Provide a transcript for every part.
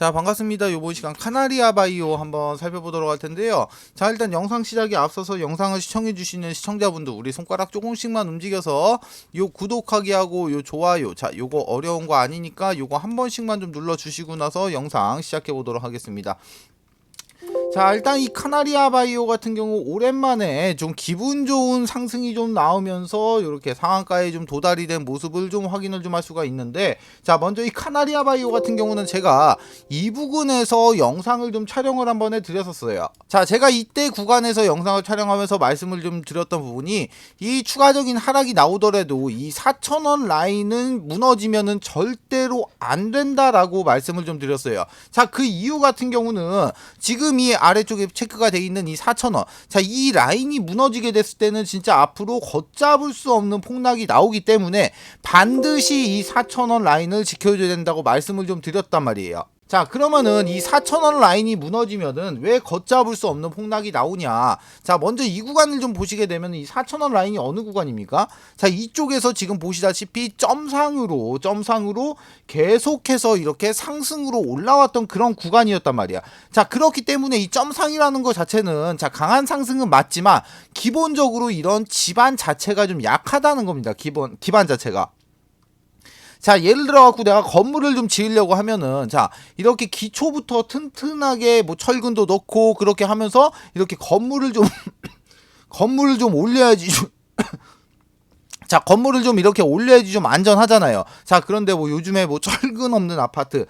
자, 반갑습니다. 요번 시간 카나리아 바이오 한번 살펴보도록 할 텐데요. 자, 일단 영상 시작에 앞서서 영상을 시청해주시는 시청자분들, 우리 손가락 조금씩만 움직여서 요 구독하기 하고 요 좋아요, 자, 요거 어려운 거 아니니까 요거 한 번씩만 좀 눌러주시고 나서 영상 시작해 보도록 하겠습니다. 자, 일단 이 카나리아 바이오 같은 경우 오랜만에 좀 기분 좋은 상승이 좀 나오면서 이렇게 상한가에 좀 도달이 된 모습을 좀 확인을 좀 할 수가 있는데, 자, 먼저 이 카나리아 바이오 같은 경우는 제가 이 부근에서 영상을 좀 촬영을 한번 해드렸었어요. 자, 제가 이때 구간에서 영상을 촬영하면서 말씀을 좀 드렸던 부분이, 이 추가적인 하락이 나오더라도 이 4,000원 라인은 무너지면은 절대로 안 된다라고 말씀을 좀 드렸어요. 자, 그 이유 같은 경우는 지금 이 아래쪽에 체크가 되어 있는 이 4,000원, 자, 이 라인이 무너지게 됐을 때는 진짜 앞으로 걷잡을 수 없는 폭락이 나오기 때문에 반드시 이 4,000원 라인을 지켜줘야 된다고 말씀을 좀 드렸단 말이에요. 자, 그러면은 이 4,000원 라인이 무너지면은 왜 걷잡을 수 없는 폭락이 나오냐. 자, 먼저 이 구간을 좀 보시게 되면 이 4,000원 라인이 어느 구간입니까? 자, 이쪽에서 지금 보시다시피 점상으로 계속해서 이렇게 상승으로 올라왔던 그런 구간이었단 말이야. 자, 그렇기 때문에 이 점상이라는 것 자체는, 자, 강한 상승은 맞지만 기본적으로 이런 지반 자체가 좀 약하다는 겁니다. 기반 자체가. 자, 예를 들어 갖고 내가 건물을 좀 지으려고 하면은, 자, 이렇게 기초부터 튼튼하게 뭐 철근도 넣고 그렇게 하면서 이렇게 건물을 좀 건물을 좀 올려야지. 자, 건물을 좀 이렇게 올려야지 좀 안전하잖아요. 자, 그런데 뭐 요즘에 뭐 철근 없는 아파트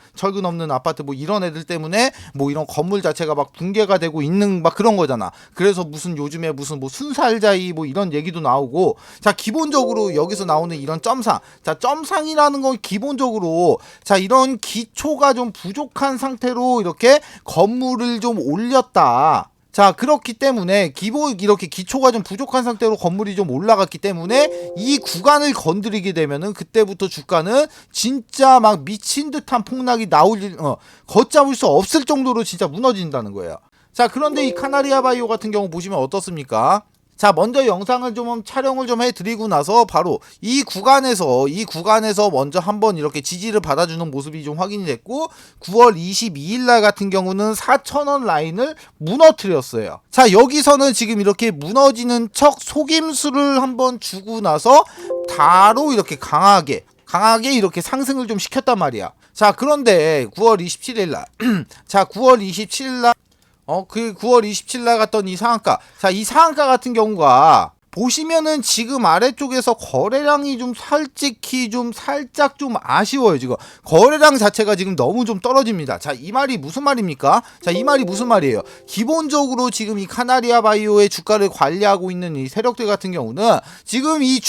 뭐 이런 애들 때문에 뭐 이런 건물 자체가 막 붕괴가 되고 있는 막 그런 거잖아. 그래서 무슨 요즘에 무슨 뭐 순살자이 뭐 이런 얘기도 나오고, 자, 기본적으로 여기서 나오는 이런 점상, 자, 점상이라는 건 기본적으로, 자, 이런 기초가 좀 부족한 상태로 이렇게 건물을 좀 올렸다. 자, 그렇기 때문에 이렇게 기초가 좀 부족한 상태로 건물이 좀 올라갔기 때문에 이 구간을 건드리게 되면은 그때부터 주가는 진짜 막 미친 듯한 폭락이 걷잡을 수 없을 정도로 진짜 무너진다는 거예요. 자, 그런데 이 카나리아 바이오 같은 경우 보시면 어떻습니까? 자, 먼저 영상을 좀 촬영을 좀 해드리고 나서 바로 이 구간에서 먼저 한번 이렇게 지지를 받아주는 모습이 좀 확인이 됐고, 9월 22일 날 같은 경우는 4,000원 라인을 무너뜨렸어요. 자, 여기서는 지금 이렇게 무너지는 척 속임수를 한번 주고 나서 바로 이렇게 강하게 이렇게 상승을 좀 시켰단 말이야. 자, 그런데 9월 27일 날 자, 9월 27일 날 9월 27일 날 갔던 이 상한가. 자, 이 상한가 같은 경우가 보시면은 지금 아래쪽에서 거래량이 좀 솔직히 좀 살짝 좀 아쉬워요. 지금 거래량 자체가 지금 너무 좀 떨어집니다. 자, 이 말이 무슨 말입니까? 자, 이 말이 무슨 말이에요? 기본적으로 지금 이 카나리아 바이오의 주가를 관리하고 있는 이 세력들 같은 경우는 지금 이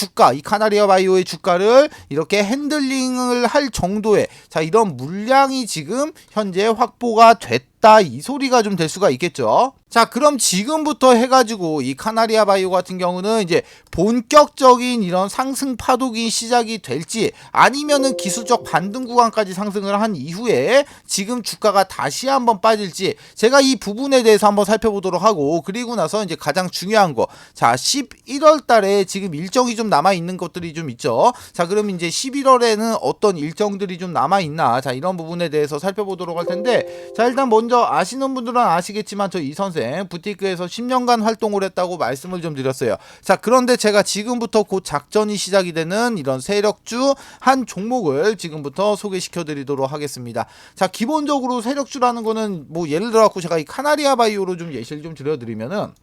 카나리아 바이오의 주가를 이렇게 핸들링을 할 정도의, 자, 이런 물량이 지금 현재 확보가 됐다, 이 소리가 좀 될 수가 있겠죠. 자, 그럼 지금부터 해가지고 이 카나리아 바이오 같은 경우는 이제 본격적인 이런 상승 파동이 시작이 될지, 아니면은 기술적 반등 구간까지 상승을 한 이후에 지금 주가가 다시 한번 빠질지, 제가 이 부분에 대해서 한번 살펴보도록 하고, 그리고 나서 이제 가장 중요한 거, 자, 11월 달에 지금 일정이 좀 남아 있는 것들이 좀 있죠. 자, 그럼 이제 11월에는 어떤 일정들이 좀 남아 있나, 자, 이런 부분에 대해서 살펴보도록 할 텐데, 자, 일단 먼저 아시는 분들은 아시겠지만 저 이 선생 부티크에서 10년간 활동을 했다고 말씀을 좀 드렸어요. 자, 그런데 제가 지금부터 곧 작전이 시작이 되는 이런 세력주 한 종목을 지금부터 소개시켜 드리도록 하겠습니다. 자, 기본적으로 세력주라는 거는 뭐 예를 들어 갖고 제가 이 카나리아 바이오로 좀 예시를 좀 드려드리면은,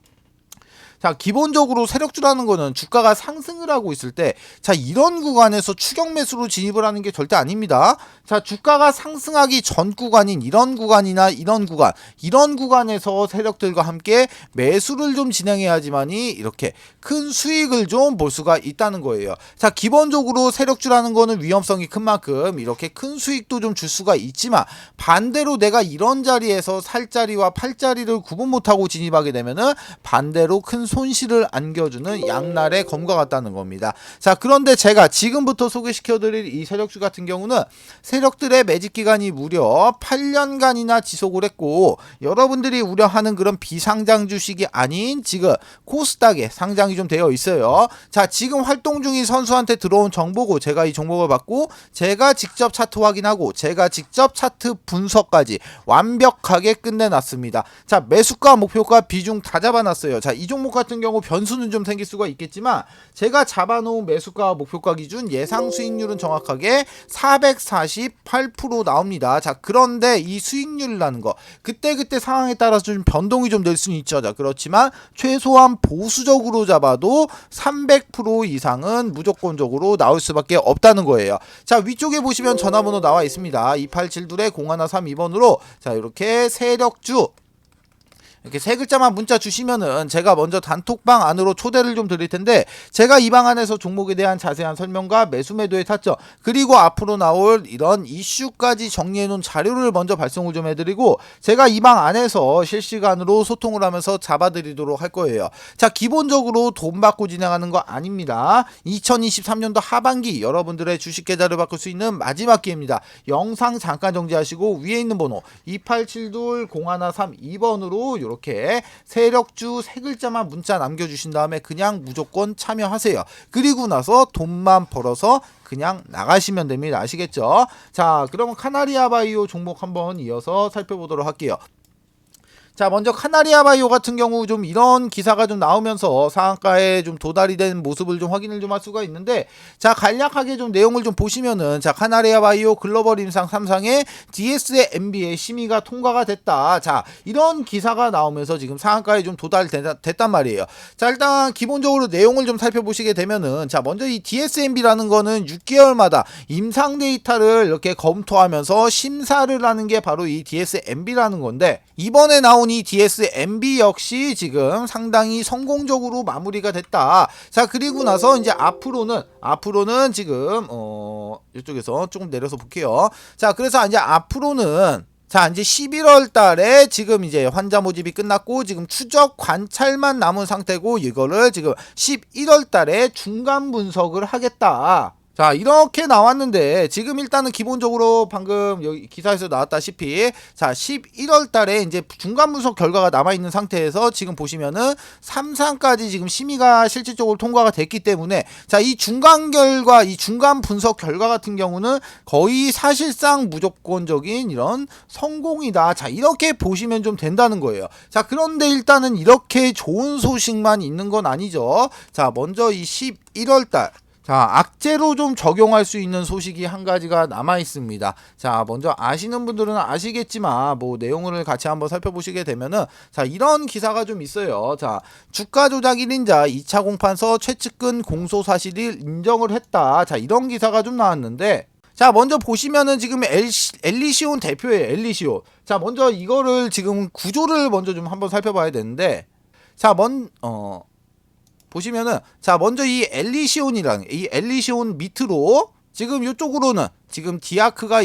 자, 기본적으로 세력주라는 거는 주가가 상승을 하고 있을 때, 자, 이런 구간에서 추격 매수로 진입을 하는 게 절대 아닙니다. 자, 주가가 상승하기 전 구간인 이런 구간이나 이런 구간에서 세력들과 함께 매수를 좀 진행해야지만이 이렇게 큰 수익을 좀 볼 수가 있다는 거예요. 자, 기본적으로 세력주라는 거는 위험성이 큰 만큼 이렇게 큰 수익도 좀 줄 수가 있지만, 반대로 내가 이런 자리에서 살 자리와 팔 자리를 구분 못하고 진입하게 되면은 반대로 큰 손실을 안겨주는 양날의 검과 같다는 겁니다. 자, 그런데 제가 지금부터 소개시켜드릴 이 세력주 같은 경우는 세력들의 매집 기간이 무려 8년간이나 지속을 했고, 여러분들이 우려하는 그런 비상장 주식이 아닌 지금 코스닥에 상장이 좀 되어 있어요. 자, 지금 활동 중인 선수한테 들어온 정보고, 제가 이 정보를 받고 제가 직접 차트 확인하고 제가 직접 차트 분석까지 완벽하게 끝내놨습니다. 자, 매수가 목표가 비중 다 잡아놨어요. 자, 이 종목 같은 경우 변수는 좀 생길 수가 있겠지만 제가 잡아놓은 매수가 목표가 기준 예상 수익률은 정확하게 448% 나옵니다. 자, 그런데 이 수익률이라는 거 그때그때 상황에 따라서 좀 변동이 좀 될 수는 있죠. 자, 그렇지만 최소한 보수적으로 잡아도 300% 이상은 무조건적으로 나올 수밖에 없다는 거예요. 자, 위쪽에 보시면 전화번호 나와 있습니다. 2872-0132번으로 자, 이렇게 세력주 이렇게 세 글자만 문자 주시면은 제가 먼저 단톡방 안으로 초대를 좀 드릴 텐데, 제가 이 방 안에서 종목에 대한 자세한 설명과 매수 매도의 타점, 그리고 앞으로 나올 이런 이슈까지 정리해 놓은 자료를 먼저 발송을 좀 해드리고, 제가 이 방 안에서 실시간으로 소통을 하면서 잡아드리도록 할 거예요. 자, 기본적으로 돈 받고 진행하는 거 아닙니다. 2023년도 하반기 여러분들의 주식 계좌를 바꿀 수 있는 마지막 기회입니다. 영상 잠깐 정지하시고 위에 있는 번호 2872-0132번으로 이렇게 세력주 세 글자만 문자 남겨주신 다음에 그냥 무조건 참여하세요. 그리고 나서 돈만 벌어서 그냥 나가시면 됩니다. 아시겠죠? 자, 그러면 카나리아 바이오 종목 한번 이어서 살펴보도록 할게요. 자, 먼저 카나리아 바이오 같은 경우 좀 이런 기사가 좀 나오면서 상한가에 좀 도달이 된 모습을 좀 확인을 좀 할 수가 있는데, 자, 간략하게 좀 내용을 좀 보시면은, 자, 카나리아 바이오 글로벌 임상 3상의 DSMB의 심의가 통과가 됐다. 자, 이런 기사가 나오면서 지금 상한가에 좀 도달됐단 말이에요. 자, 일단 기본적으로 내용을 좀 살펴보시게 되면은, 자, 먼저 이 DSMB라는 거는 6개월마다 임상 데이터를 이렇게 검토하면서 심사를 하는 게 바로 이 DSMB라는 건데, 이번에 나온 이 DSMB 역시 지금 상당히 성공적으로 마무리가 됐다. 자, 그리고 나서 이제 앞으로는 지금 이쪽에서 조금 내려서 볼게요. 자, 그래서 이제 앞으로는 자, 이제 11월 달에 지금 이제 환자 모집이 끝났고 지금 추적 관찰만 남은 상태고, 이거를 지금 11월 달에 중간 분석을 하겠다. 자, 이렇게 나왔는데 지금 일단은 기본적으로 방금 여기 기사에서 나왔다시피 자, 11월 달에 이제 중간 분석 결과가 남아있는 상태에서 지금 보시면은 3상까지 지금 심의가 실질적으로 통과가 됐기 때문에, 자, 이 중간 결과, 이 중간 분석 결과 같은 경우는 거의 사실상 무조건적인 이런 성공이다. 자, 이렇게 보시면 좀 된다는 거예요. 자, 그런데 일단은 이렇게 좋은 소식만 있는 건 아니죠. 자, 먼저 이 11월 달 자, 악재로 좀 적용할 수 있는 소식이 한 가지가 남아 있습니다. 자, 먼저 아시는 분들은 아시겠지만 뭐 내용을 같이 한번 살펴보시게 되면은, 자, 이런 기사가 좀 있어요. 자, 주가 조작 1인자 2차 공판서 최측근 공소 사실을 인정을 했다. 자, 이런 기사가 좀 나왔는데, 자, 먼저 보시면은 지금 엘리시온 대표예요. 엘리시온. 자, 먼저 이거를 지금 구조를 먼저 좀 한번 살펴봐야 되는데, 자, 보시면은, 자, 먼저 이 엘리시온이랑 이 엘리시온 밑으로 지금 이쪽으로는 지금 디아크가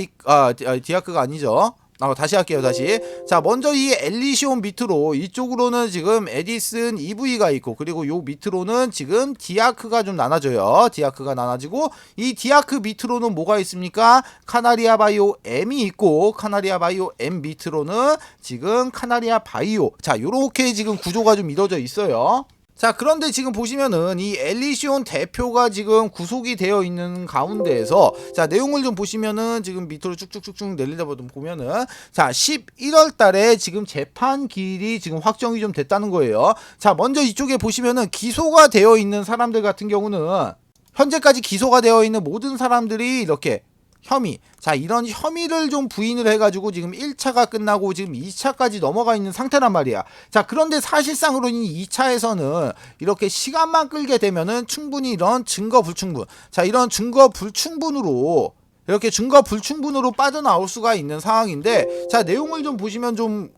아니죠. 다시 할게요. 다시. 자, 먼저 이 엘리시온 밑으로 이쪽으로는 지금 에디슨 EV가 있고, 그리고 요 밑으로는 지금 디아크가 좀 나눠져요. 디아크가 나눠지고, 이 디아크 밑으로는 뭐가 있습니까? 카나리아 바이오 M이 있고, 카나리아 바이오 M 밑으로는 지금 카나리아 바이오. 자, 요렇게 지금 구조가 좀 이루어져 있어요. 자, 그런데 지금 보시면은 이 엘리시온 대표가 지금 구속이 되어 있는 가운데에서, 자, 내용을 좀 보시면은 지금 밑으로 쭉쭉쭉쭉 내리다 보면은, 자, 11월 달에 지금 재판 기일이 지금 확정이 좀 됐다는 거예요. 자, 먼저 이쪽에 보시면은 기소가 되어 있는 사람들 같은 경우는, 현재까지 기소가 되어 있는 모든 사람들이 이렇게 혐의, 자, 이런 혐의를 좀 부인을 해가지고 지금 1차가 끝나고 지금 2차까지 넘어가 있는 상태란 말이야. 자, 그런데 사실상으로는 2차에서는 이렇게 시간만 끌게 되면은 충분히 이런 증거 불충분, 자, 이런 증거 불충분으로 이렇게 증거 불충분으로 빠져나올 수가 있는 상황인데, 자, 내용을 좀 보시면 좀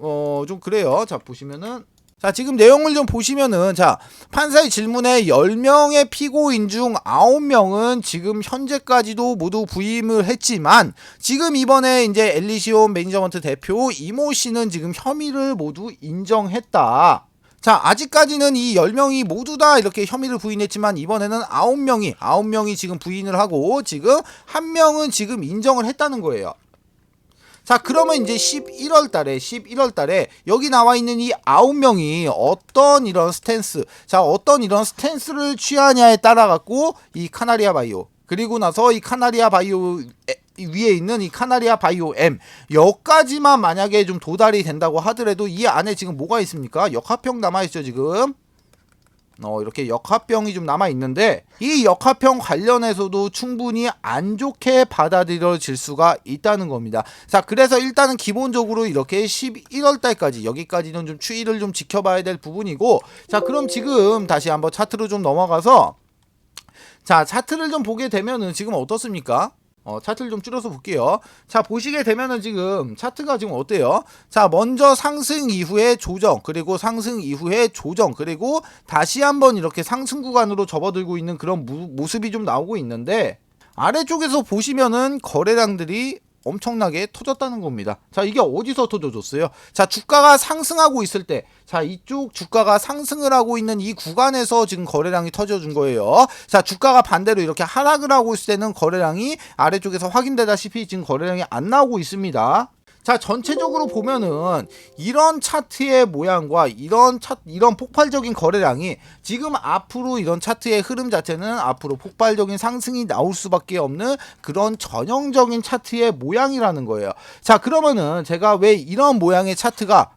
그래요. 자, 보시면은, 자, 지금 내용을 좀 보시면은, 자, 판사의 질문에 10명의 피고인 중 9명은 지금 현재까지도 모두 부임을 했지만, 지금 이번에 이제 엘리시온 매니저먼트 대표 이모 씨는 지금 혐의를 모두 인정했다. 자, 아직까지는 이 10명이 모두 다 이렇게 혐의를 부인했지만 이번에는 9명이 지금 부인을 하고 지금 1명은 지금 인정을 했다는 거예요. 자, 그러면 이제 11월 달에 여기 나와 있는 이 9명이 어떤 이런 스탠스를 취하냐에 따라 갖고 이 카나리아 바이오, 그리고 나서 이 카나리아 바이오 위에 있는 이 카나리아 바이오 M 여기까지만 만약에 좀 도달이 된다고 하더라도 이 안에 지금 뭐가 있습니까? 역합병 남아있죠 지금. 이렇게 역합병이 좀 남아있는데 이 역합병 관련해서도 충분히 안 좋게 받아들여질 수가 있다는 겁니다. 자, 그래서 일단은 기본적으로 이렇게 11월 달까지 여기까지는 좀 추이를 좀 지켜봐야 될 부분이고, 자, 그럼 지금 다시 한번 차트로 좀 넘어가서 자, 차트를 좀 보게 되면은 지금 어떻습니까? 차트를 좀 줄여서 볼게요. 자, 보시게 되면은 지금 차트가 지금 어때요? 자, 먼저 상승 이후에 조정, 그리고 상승 이후에 조정, 그리고 다시 한번 이렇게 상승 구간으로 접어들고 있는 그런 모습이 좀 나오고 있는데, 아래쪽에서 보시면은 거래량들이 엄청나게 터졌다는 겁니다. 자, 이게 어디서 터져줬어요? 자, 주가가 상승하고 있을 때, 자, 이쪽 주가가 상승을 하고 있는 이 구간에서 지금 거래량이 터져준 거예요. 자, 주가가 반대로 이렇게 하락을 하고 있을 때는 거래량이 아래쪽에서 확인되다시피 지금 거래량이 안 나오고 있습니다. 자, 전체적으로 보면은 이런 차트의 모양과 이런 폭발적인 거래량이 지금 앞으로 이런 차트의 흐름 자체는 앞으로 폭발적인 상승이 나올 수밖에 없는 그런 전형적인 차트의 모양이라는 거예요. 자, 그러면은 제가 왜 이런 모양의 차트가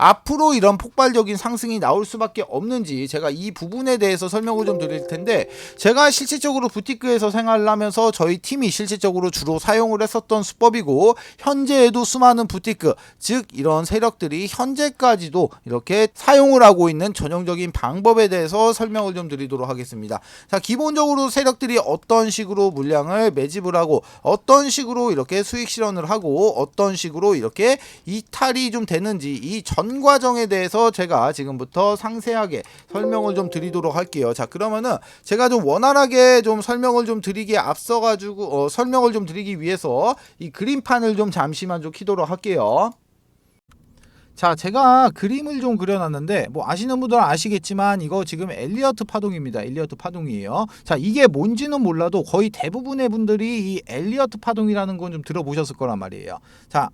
앞으로 이런 폭발적인 상승이 나올 수밖에 없는지 제가 이 부분에 대해서 설명을 좀 드릴 텐데, 제가 실질적으로 부티크에서 생활을 하면서 저희 팀이 실질적으로 주로 사용을 했었던 수법이고, 현재에도 수많은 부티크, 즉 이런 세력들이 현재까지도 이렇게 사용을 하고 있는 전형적인 방법에 대해서 설명을 좀 드리도록 하겠습니다. 자, 기본적으로 세력들이 어떤 식으로 물량을 매집을 하고 어떤 식으로 이렇게 수익 실현을 하고 어떤 식으로 이렇게 이탈이 좀 되는지 이 전 과정에 대해서 제가 지금부터 상세하게 설명을 좀 드리도록 할게요. 자, 그러면은 제가 좀 원활하게 좀 설명을 좀 드리기에 앞서 가지고 설명을 좀 드리기 위해서 이 그림판을 좀 잠시만 좀 키도록 할게요. 자, 제가 그림을 좀 그려놨는데 뭐 아시는 분들은 아시겠지만 이거 지금 엘리어트 파동입니다. 엘리어트 파동이에요. 자, 이게 뭔지는 몰라도 거의 대부분의 분들이 이 엘리어트 파동이라는 건 좀 들어보셨을 거란 말이에요. 자,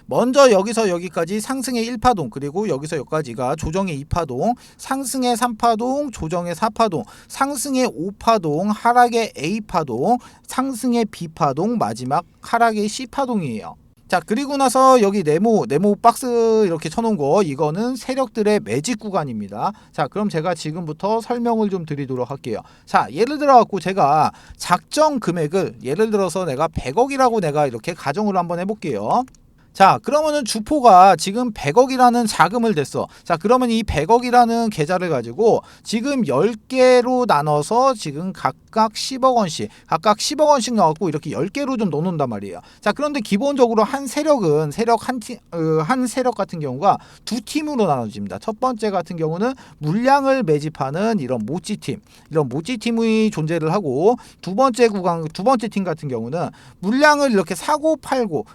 먼저 여기서 여기까지 상승의 1파동, 그리고 여기서 여기까지가 조정의 2파동, 상승의 3파동, 조정의 4파동, 상승의 5파동, 하락의 A파동, 상승의 B파동, 마지막 하락의 C파동이에요. 자, 그리고 나서 여기 네모 박스 이렇게 쳐놓은 거, 이거는 세력들의 매집 구간입니다. 자, 그럼 제가 지금부터 설명을 좀 드리도록 할게요. 자, 예를 들어 갖고 제가 작정 금액을 예를 들어서 내가 100억이라고 내가 이렇게 가정을 한번 해볼게요. 자, 그러면은 주포가 지금 100억이라는 자금을 댔어. 자, 그러면 이 100억이라는 계좌를 가지고 지금 10개로 나눠서 지금 각각 10억 원씩 넣었고 이렇게 10개로 좀 넣는단 말이에요. 자, 그런데 기본적으로 한 세력은 한 세력 같은 경우가 두 팀으로 나눠집니다. 첫 번째 같은 경우는 물량을 매집하는 이런 모찌팀이 존재를 하고, 두 번째 팀 같은 경우는 물량을 이렇게 사고 팔고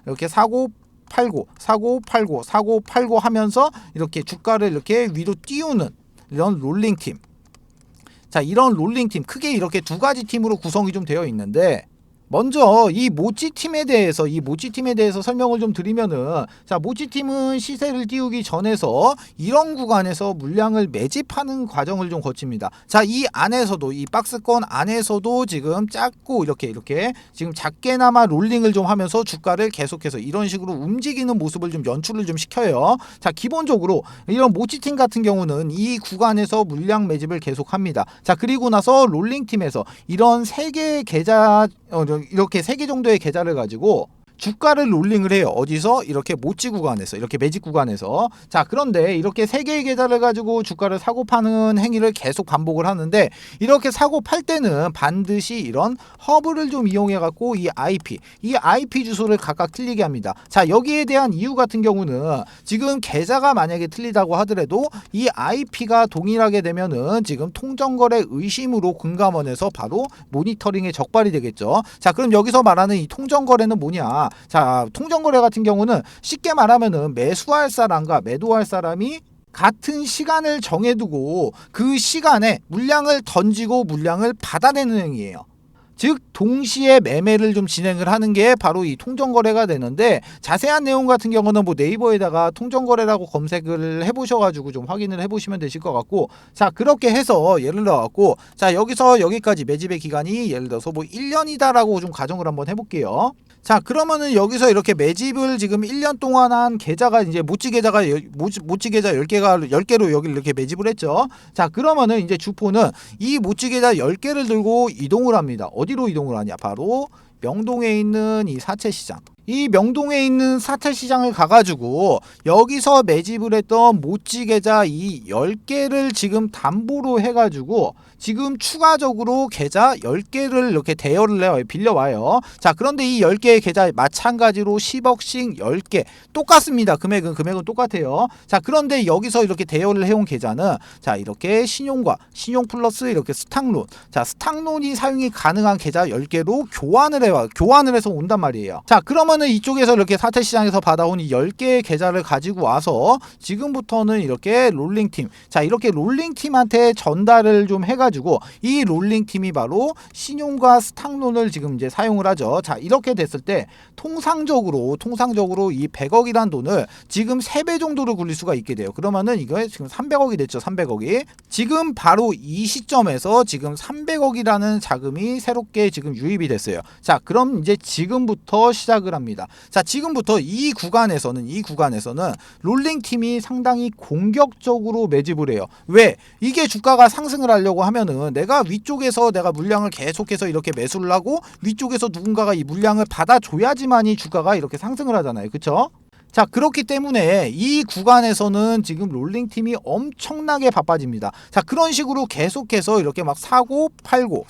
하면서 이렇게 주가를 이렇게 위로 띄우는 이런 롤링팀. 자, 이런 롤링팀 크게 이렇게 두 가지 팀으로 구성이 좀 되어 있는데, 먼저 이 모찌팀에 대해서 설명을 좀 드리면은, 자, 모찌팀은 시세를 띄우기 전에서 이런 구간에서 물량을 매집하는 과정을 좀 거칩니다. 자, 이 안에서도 이 박스권 안에서도 지금 작고 이렇게 지금 작게나마 롤링을 좀 하면서 주가를 계속해서 이런 식으로 움직이는 모습을 좀 연출을 좀 시켜요. 자, 기본적으로 이런 모찌팀 같은 경우는 이 구간에서 물량 매집을 계속합니다. 자, 그리고 나서 롤링팀에서 이런 3개의 계좌 이렇게 3개 정도의 계좌를 가지고 주가를 롤링을 해요. 어디서? 이렇게 모찌 구간에서, 이렇게 매집 구간에서. 자, 그런데 이렇게 3개의 계좌를 가지고 주가를 사고 파는 행위를 계속 반복을 하는데, 이렇게 사고 팔 때는 반드시 이런 허브를 좀 이용해 갖고 이 IP 주소를 각각 틀리게 합니다. 자, 여기에 대한 이유 같은 경우는 지금 계좌가 만약에 틀리다고 하더라도 이 IP가 동일하게 되면은 지금 통정거래 의심으로 금감원에서 바로 모니터링에 적발이 되겠죠. 자, 그럼 여기서 말하는 이 통정거래는 뭐냐? 자, 통정거래 같은 경우는 쉽게 말하면은 매수할 사람과 매도할 사람이 같은 시간을 정해두고 그 시간에 물량을 던지고 물량을 받아내는 행위예요. 즉 동시에 매매를 좀 진행을 하는 게 바로 이 통정거래가 되는데, 자세한 내용 같은 경우는 뭐 네이버에다가 통정거래라고 검색을 해보셔가지고 좀 확인을 해보시면 되실 것 같고, 자 그렇게 해서 예를 들어갖고 자 여기서 여기까지 매집의 기간이 예를 들어서 뭐 1년이다라고 좀 가정을 한번 해볼게요. 자 그러면은 여기서 이렇게 매집을 지금 1년 동안 한 계좌가 이제 모찌 계좌가 모찌 계좌 10개로 여기를 이렇게 매집을 했죠. 자 그러면은 이제 주포는 이 모찌 계좌 10개를 들고 이동을 합니다. 어디로 이동을 하냐? 바로 명동에 있는 이 사채시장. 이 명동에 있는 사채시장을 가가지고 여기서 매집을 했던 모찌 계좌 이 10개를 지금 담보로 해가지고 지금 추가적으로 계좌 10개를 이렇게 대여를 해요. 빌려와요. 자 그런데 이 10개의 계좌 마찬가지로 10억씩 10개 똑같습니다. 금액은 똑같아요. 자 그런데 여기서 이렇게 대여를 해온 계좌는 자 이렇게 신용과 신용 플러스 이렇게 스탁론, 자 스탁론이 사용이 가능한 계좌 10개로 교환을 해서 온단 말이에요. 자 그러면은 이쪽에서 이렇게 사채시장에서 받아온 이 10개의 계좌를 가지고 와서 지금부터는 이렇게 롤링팀, 자 이렇게 롤링팀한테 전달을 좀 해가지고 이 롤링팀이 바로 신용과 스탁론을 지금 이제 사용을 하죠. 자 이렇게 됐을 때 통상적으로 이 100억이란 돈을 지금 3배 정도로 굴릴 수가 있게 돼요. 그러면은 이거 지금 300억이 됐죠. 300억이 지금 바로 이 시점에서 지금 300억이라는 자금이 새롭게 지금 유입이 됐어요. 자 그럼 이제 지금부터 시작을 합니다. 자 지금부터 이 구간에서는 롤링팀이 상당히 공격적으로 매집을 해요. 왜? 이게 주가가 상승을 하려고 하면은 내가 위쪽에서 내가 물량을 계속해서 이렇게 매수를 하고 위쪽에서 누군가가 이 물량을 받아줘야지만이 주가가 이렇게 상승을 하잖아요. 그쵸? 자 그렇기 때문에 이 구간에서는 지금 롤링팀이 엄청나게 바빠집니다. 자 그런 식으로 계속해서 이렇게 막 사고 팔고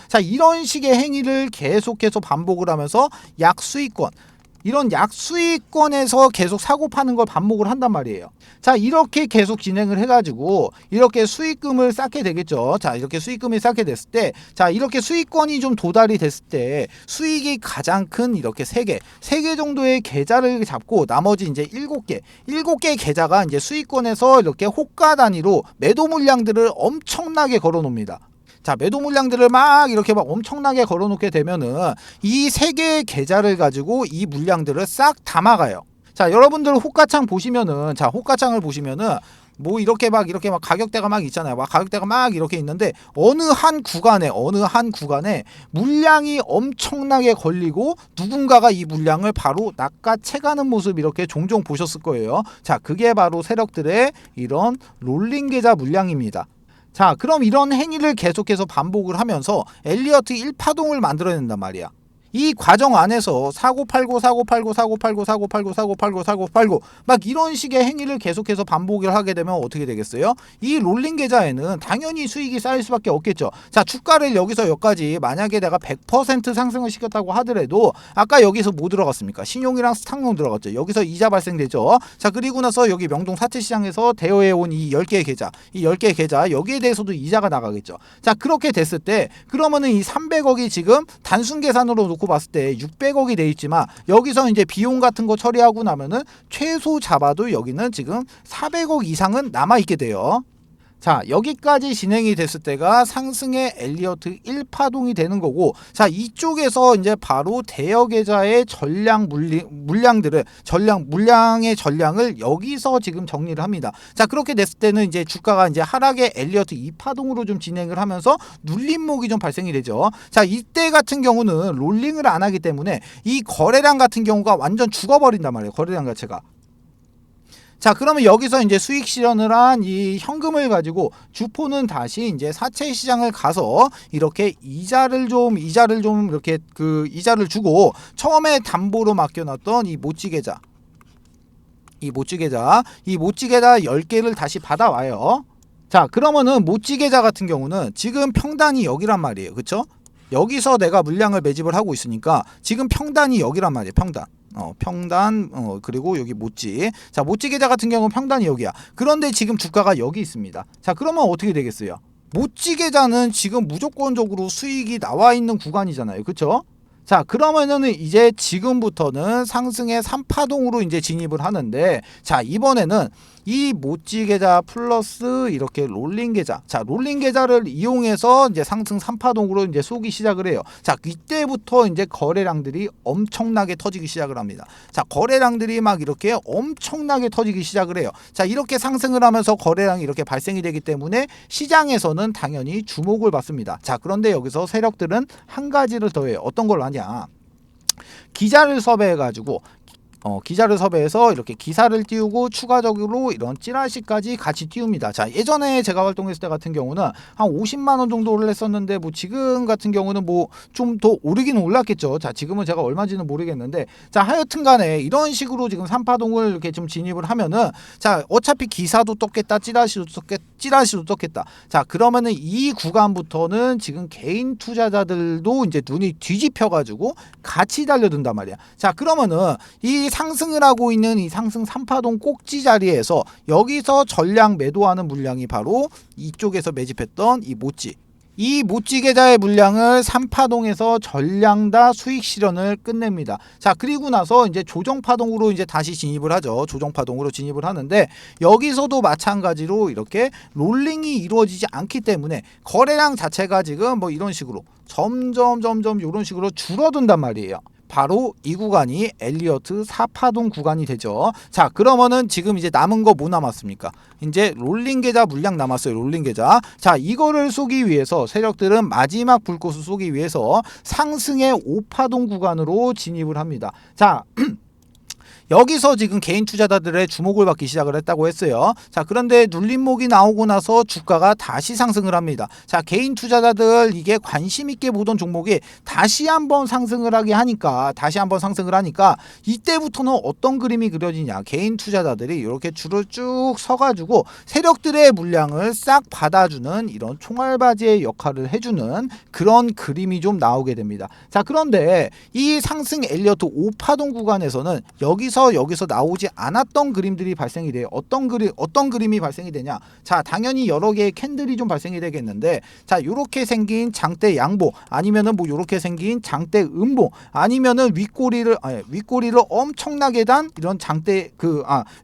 자 이런 식의 행위를 계속해서 반복을 하면서 약수익권, 이런 약수익권에서 계속 사고 파는 걸 반복을 한단 말이에요. 자 이렇게 계속 진행을 해가지고 이렇게 수익금을 쌓게 되겠죠. 자 이렇게 수익금이 쌓게 됐을 때, 자 이렇게 수익권이 좀 도달이 됐을 때 수익이 가장 큰 이렇게 3개 정도의 계좌를 잡고 나머지 이제 7개 계좌가 이제 수익권에서 이렇게 호가 단위로 매도 물량들을 엄청나게 걸어 놓습니다. 자 매도 물량들을 막 이렇게 막 엄청나게 걸어놓게 되면은 이 3개의 계좌를 가지고 이 물량들을 싹 담아가요. 자 여러분들 호가창 보시면은, 자 호가창을 보시면은 뭐 이렇게 막 가격대가 막 있잖아요. 막 가격대가 막 이렇게 있는데 어느 한 구간에 물량이 엄청나게 걸리고 누군가가 이 물량을 바로 낚아채가는 모습 이렇게 종종 보셨을 거예요. 자 그게 바로 세력들의 이런 롤링 계좌 물량입니다. 자 그럼 이런 행위를 계속해서 반복을 하면서 엘리어트 1파동을 만들어낸단 말이야. 이 과정 안에서 사고 팔고 막 이런 식의 행위를 계속해서 반복을 하게 되면 어떻게 되겠어요? 이 롤링 계좌에는 당연히 수익이 쌓일 수밖에 없겠죠. 자 주가를 여기서 여기까지 만약에 내가 100% 상승을 시켰다고 하더라도 아까 여기서 뭐 들어갔습니까? 신용이랑 스탁론 들어갔죠. 여기서 이자 발생되죠. 자 그리고 나서 여기 명동 사채시장에서 대여해온 이 10개의 계좌 여기에 대해서도 이자가 나가겠죠. 자 그렇게 됐을 때 그러면은 이 300억이 지금 단순 계산으로 놓고 봤을 때 600억이 돼 있지만 여기서 이제 비용 같은 거 처리하고 나면은 최소 잡아도 여기는 지금 400억 이상은 남아 있게 돼요. 자 여기까지 진행이 됐을 때가 상승의 엘리어트 1파동이 되는 거고, 자 이쪽에서 이제 바로 대여 계좌의 물량의 전량을 여기서 지금 정리를 합니다. 자 그렇게 됐을 때는 이제 주가가 이제 하락의 엘리어트 2파동으로 좀 진행을 하면서 눌림목이 좀 발생이 되죠. 자 이때 같은 경우는 롤링을 안 하기 때문에 이 거래량 같은 경우가 완전 죽어버린단 말이에요. 거래량 자체가. 자 그러면 여기서 이제 수익 실현을 한 이 현금을 가지고 주포는 다시 이제 사채 시장을 가서 이렇게 이자를 좀 이렇게 그 이자를 주고 처음에 담보로 맡겨놨던 이 모찌 계좌 10개를 다시 받아와요. 자 그러면은 모찌 계좌 같은 경우는 지금 평단이 여기란 말이에요. 그쵸? 여기서 내가 물량을 매집을 하고 있으니까 지금 평단이 여기란 말이에요. 평단 그리고 여기 모찌. 자 모찌 계좌 같은 경우는 평단이 여기야. 그런데 지금 주가가 여기 있습니다. 자 그러면 어떻게 되겠어요? 모찌 계좌는 지금 무조건적으로 수익이 나와 있는 구간이잖아요. 그쵸? 자, 그러면은 이제 지금부터는 상승의 3파동으로 이제 진입을 하는데, 자, 이번에는 이 모찌 계좌 플러스 이렇게 롤링 계좌. 자, 롤링 계좌를 이용해서 이제 상승 3파동으로 이제 쏘기 시작을 해요. 자, 이때부터 이제 거래량들이 엄청나게 터지기 시작을 합니다. 자, 거래량들이 막 이렇게 엄청나게 터지기 시작을 해요. 자, 이렇게 상승을 하면서 거래량이 이렇게 발생이 되기 때문에 시장에서는 당연히 주목을 받습니다. 자, 그런데 여기서 세력들은 한 가지를 더 해요. 어떤 걸 하냐? 기자를 섭외해가지고 기자를 섭외해서 이렇게 기사를 띄우고 추가적으로 이런 찌라시까지 같이 띄웁니다. 자, 예전에 제가 활동했을 때 같은 경우는 한 50만 원 정도를 했었는데 뭐 지금 같은 경우는 뭐 좀 더 오르기는 올랐겠죠. 자, 지금은 제가 얼마인지는 모르겠는데, 자, 하여튼 간에 이런 식으로 지금 3파동을 이렇게 좀 진입을 하면은, 자, 어차피 기사도 떴겠다, 찌라시도 떴겠다. 자, 그러면은 이 구간부터는 지금 개인 투자자들도 이제 눈이 뒤집혀 가지고 같이 달려든단 말이야. 자, 그러면은 이 상승을 하고 있는 이 상승 3파동 꼭지 자리에서 여기서 전량 매도하는 물량이 바로 이쪽에서 매집했던 이 모찌 계좌의 물량을 3파동에서 전량 다 수익 실현을 끝냅니다. 자, 그리고 나서 이제 조정파동으로 이제 다시 진입을 하죠. 조정파동으로 진입을 하는데, 여기서도 마찬가지로 이렇게 롤링이 이루어지지 않기 때문에 거래량 자체가 지금 뭐 이런 식으로 점점 이런 식으로 줄어든단 말이에요. 바로 이 구간이 엘리어트 4파동 구간이 되죠. 자, 그러면은 지금 이제 남은 거 뭐 남았습니까? 이제 롤링 계좌 물량 남았어요. 롤링 계좌. 자, 이거를 쏘기 위해서 세력들은 마지막 불꽃을 쏘기 위해서 상승의 5파동 구간으로 진입을 합니다. 자, 여기서 지금 개인 투자자들의 주목을 받기 시작을 했다고 했어요. 자, 그런데 눌림목이 나오고 나서 주가가 다시 상승을 합니다. 자, 개인 투자자들 이게 관심 있게 보던 종목이 다시 한번 상승을 하니까 이때부터는 어떤 그림이 그려지냐? 개인 투자자들이 이렇게 줄을 쭉 서가지고 세력들의 물량을 싹 받아주는 이런 총알바지의 역할을 해주는 그런 그림이 좀 나오게 됩니다. 자, 그런데 이 상승 엘리어트 5파동 구간에서는 여기서 나오지 않았던 그림들이 발생이 돼요. 어떤 그림이 발생이 되냐? 자, 당연히 여러 개의 캔들이 좀 발생이 되겠는데, 자, 요렇게 생긴 장대 양보, 아니면은 뭐 요렇게 생긴 장대 음보, 아니면은 윗꼬리를 엄청나게 단 이런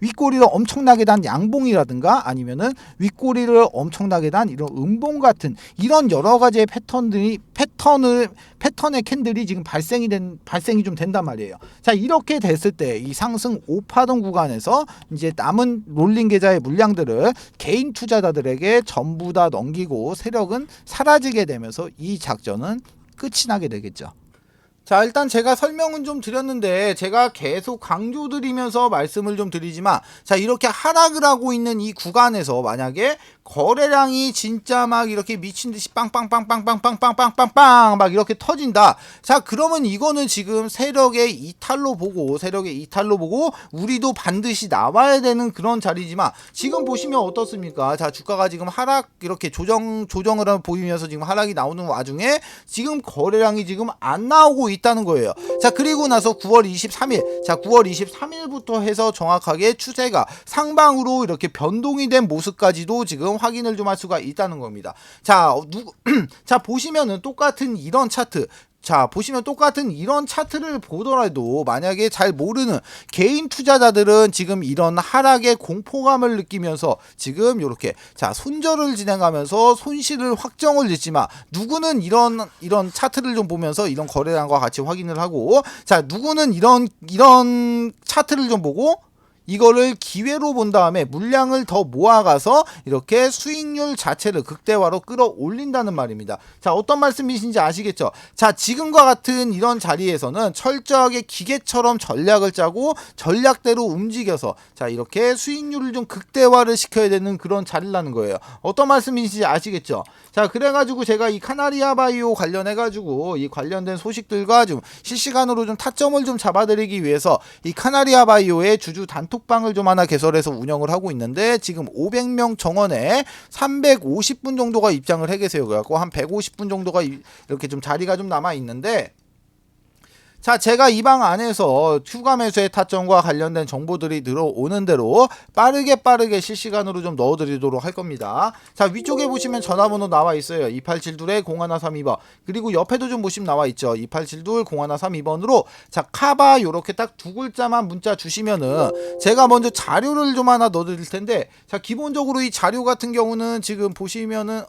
윗꼬리를 엄청나게 단 양봉이라든가, 아니면은 윗꼬리를 엄청나게 단 이런 음봉 같은 이런 여러 가지의 패턴의 캔들이 지금 발생이 좀 된단 말이에요. 자, 이렇게 됐을 때 이 상승 5파동 구간에서 이제 남은 롤링 계좌의 물량들을 개인 투자자들에게 전부 다 넘기고 세력은 사라지게 되면서 이 작전은 끝이 나게 되겠죠. 자, 일단 제가 설명은 좀 드렸는데, 제가 계속 강조드리면서 말씀을 좀 드리지만, 자, 이렇게 하락을 하고 있는 이 구간에서 만약에 거래량이 진짜 막 이렇게 미친듯이 빵빵빵빵빵빵빵빵빵빵 막 이렇게 터진다. 자, 그러면 이거는 지금 세력의 이탈로 보고 우리도 반드시 나와야 되는 그런 자리지만, 지금 보시면 어떻습니까? 자, 주가가 지금 하락 이렇게 조정을 보이면서 지금 하락이 나오는 와중에 지금 거래량이 지금 안 나오고 있다는 거예요. 자, 그리고 나서 9월 23일부터 해서 정확하게 추세가 상방으로 이렇게 변동이 된 모습까지도 지금 확인을 좀 할 수가 있다는 겁니다. 자, 자, 보시면은 똑같은 이런 차트를 보더라도 만약에 잘 모르는 개인 투자자들은 지금 이런 하락의 공포감을 느끼면서 지금 이렇게 자, 손절을 진행하면서 손실을 확정을 짓지만, 누구는 이런 차트를 좀 보면서 이런 거래량과 같이 확인을 하고, 자, 누구는 이런 차트를 좀 보고 이거를 기회로 본 다음에 물량을 더 모아가서 이렇게 수익률 자체를 극대화로 끌어올린다는 말입니다. 자, 어떤 말씀이신지 아시겠죠? 자, 지금과 같은 이런 자리에서는 철저하게 기계처럼 전략을 짜고 전략대로 움직여서 자, 이렇게 수익률을 좀 극대화를 시켜야 되는 그런 자리라는 거예요. 어떤 말씀이신지 아시겠죠? 자, 그래가지고 제가 이 카나리아 바이오 관련해가지고 이 관련된 소식들과 좀 실시간으로 좀 타점을 좀 잡아드리기 위해서 이 카나리아 바이오의 주주 단톡방을 좀 하나 개설해서 운영을 하고 있는데, 지금 500명 정원에 350분 정도가 입장을 해 계세요. 그래갖고 한 150분 정도가 이렇게 좀 자리가 좀 남아 있는데, 자, 제가 이 방 안에서 추가 매수의 타점과 관련된 정보들이 들어오는 대로 빠르게 실시간으로 좀 넣어드리도록 할 겁니다. 자, 위쪽에 보시면 전화번호 나와 있어요. 2872-0132번. 그리고 옆에도 좀 보시면 나와 있죠. 2872-0132번으로 자, 카바 요렇게 딱 두 글자만 문자 주시면은 제가 먼저 자료를 좀 하나 넣어드릴 텐데, 자, 기본적으로 이 자료 같은 경우는 지금 보시면은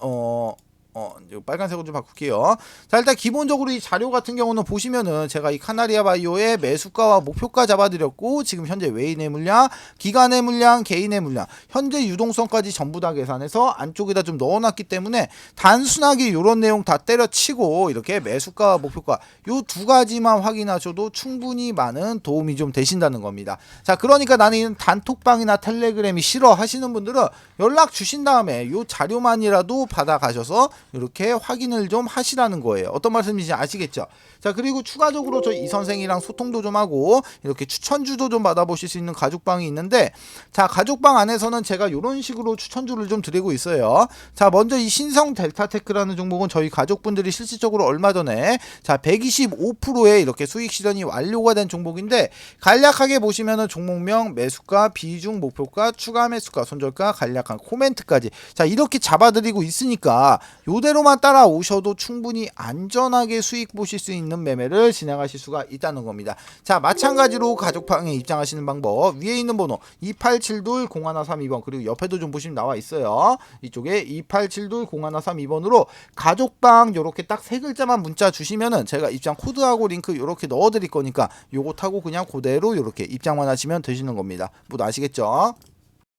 빨간색으로 좀 바꿀게요. 자, 일단 기본적으로 이 자료 같은 경우는 보시면은 제가 이 카나리아 바이오의 매수가와 목표가 잡아드렸고, 지금 현재 외인의 물량, 기간의 물량, 개인의 물량, 현재 유동성까지 전부 다 계산해서 안쪽에다 좀 넣어놨기 때문에 단순하게 이런 내용 다 때려치고 이렇게 매수가와 목표가 요 두 가지만 확인하셔도 충분히 많은 도움이 좀 되신다는 겁니다. 자, 그러니까 나는 단톡방이나 텔레그램이 싫어 하시는 분들은 연락 주신 다음에 요 자료만이라도 받아가셔서 이렇게 확인을 좀 하시라는 거예요. 어떤 말씀인지 아시겠죠? 자, 그리고 추가적으로 저희 이 선생이랑 소통도 좀 하고 이렇게 추천주도 좀 받아보실 수 있는 가족방이 있는데, 자, 가족방 안에서는 제가 이런 식으로 추천주를 좀 드리고 있어요. 자, 먼저 이 신성 델타테크라는 종목은 저희 가족분들이 실질적으로 얼마 전에 자 125%의 이렇게 수익 실현이 완료가 된 종목인데, 간략하게 보시면은 종목명, 매수가, 비중, 목표가, 추가 매수가, 손절가, 간략한 코멘트까지 자 이렇게 잡아드리고 있으니까 요대로만 따라오셔도 충분히 안전하게 수익 보실 수 있는 매매를 진행하실 수가 있다는 겁니다. 자, 마찬가지로 가족방에 입장하시는 방법, 위에 있는 번호 2872-0132번, 그리고 옆에도 좀 보시면 나와 있어요. 이쪽에 2872-0132번으로 가족방 요렇게 딱 세 글자만 문자 주시면은 제가 입장 코드하고 링크 요렇게 넣어 드릴 거니까 요거 타고 그냥 그대로 요렇게 입장만 하시면 되시는 겁니다. 모두 아시겠죠?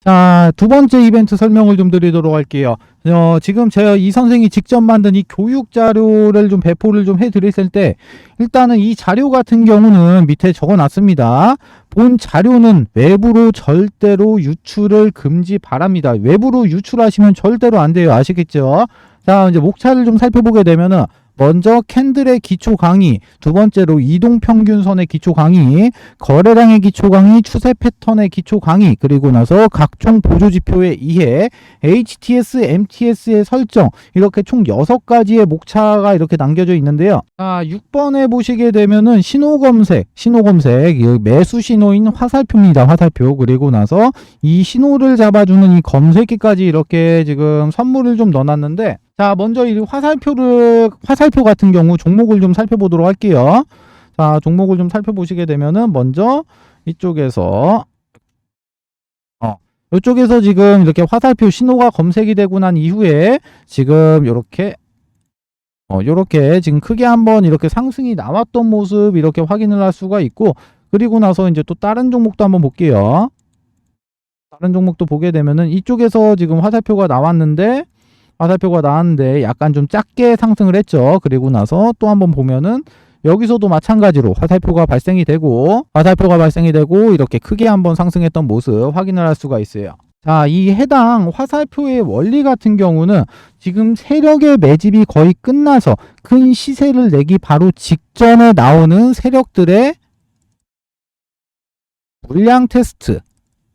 자, 두 번째 이벤트 설명을 좀 드리도록 할게요. 지금 제가 이 선생이 직접 만든 이 교육 자료를 좀 배포를 좀 해드렸을 때, 일단은 이 자료 같은 경우는 밑에 적어 놨습니다. 본 자료는 외부로 절대로 유출을 금지 바랍니다. 외부로 유출하시면 절대로 안 돼요. 아시겠죠? 자, 이제 목차를 좀 살펴보게 되면은, 먼저 캔들의 기초 강의, 두 번째로 이동평균선의 기초 강의, 거래량의 기초 강의, 추세 패턴의 기초 강의, 그리고 나서 각종 보조지표의 이해, HTS, MTS의 설정, 이렇게 총 6가지의 목차가 이렇게 남겨져 있는데요. 자, 6번에 보시게 되면은 신호검색, 매수 신호인 화살표입니다. 화살표. 그리고 나서 이 신호를 잡아주는 이 검색기까지 이렇게 지금 선물을 좀 넣어놨는데, 자, 먼저 이 화살표 같은 경우 종목을 좀 살펴보도록 할게요. 자, 종목을 좀 살펴보시게 되면은 먼저 이쪽에서 이쪽에서 지금 이렇게 화살표 신호가 검색이 되고 난 이후에 지금 요렇게 지금 크게 한번 이렇게 상승이 나왔던 모습 이렇게 확인을 할 수가 있고, 그리고 나서 이제 또 다른 종목도 한번 볼게요. 다른 종목도 보게 되면은 이쪽에서 지금 화살표가 나왔는데 약간 좀 작게 상승을 했죠. 그리고 나서 또 한번 보면은 여기서도 마찬가지로 화살표가 발생이 되고 이렇게 크게 한번 상승했던 모습 확인을 할 수가 있어요. 자, 이 해당 화살표의 원리 같은 경우는 지금 세력의 매집이 거의 끝나서 큰 시세를 내기 바로 직전에 나오는 세력들의 물량 테스트,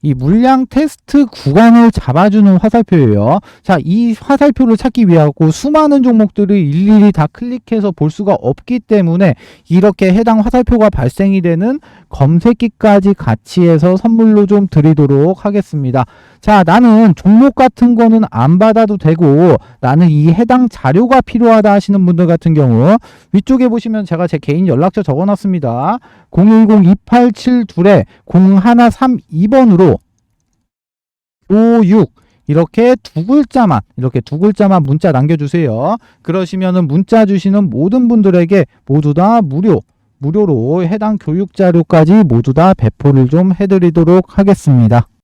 이 물량 테스트 구간을 잡아주는 화살표예요. 자, 이 화살표를 찾기 위하고 수많은 종목들을 일일이 다 클릭해서 볼 수가 없기 때문에 이렇게 해당 화살표가 발생이 되는 검색기까지 같이 해서 선물로 좀 드리도록 하겠습니다. 자, 나는 종목 같은 거는 안 받아도 되고 나는 이 해당 자료가 필요하다 하시는 분들 같은 경우 위쪽에 보시면 제가 제 개인 연락처 적어놨습니다. 010-287-0132번으로 교육 이렇게 두 글자만 문자 남겨주세요. 그러시면은 문자 주시는 모든 분들에게 모두 다 무료로 해당 교육 자료까지 모두 다 배포를 좀 해드리도록 하겠습니다.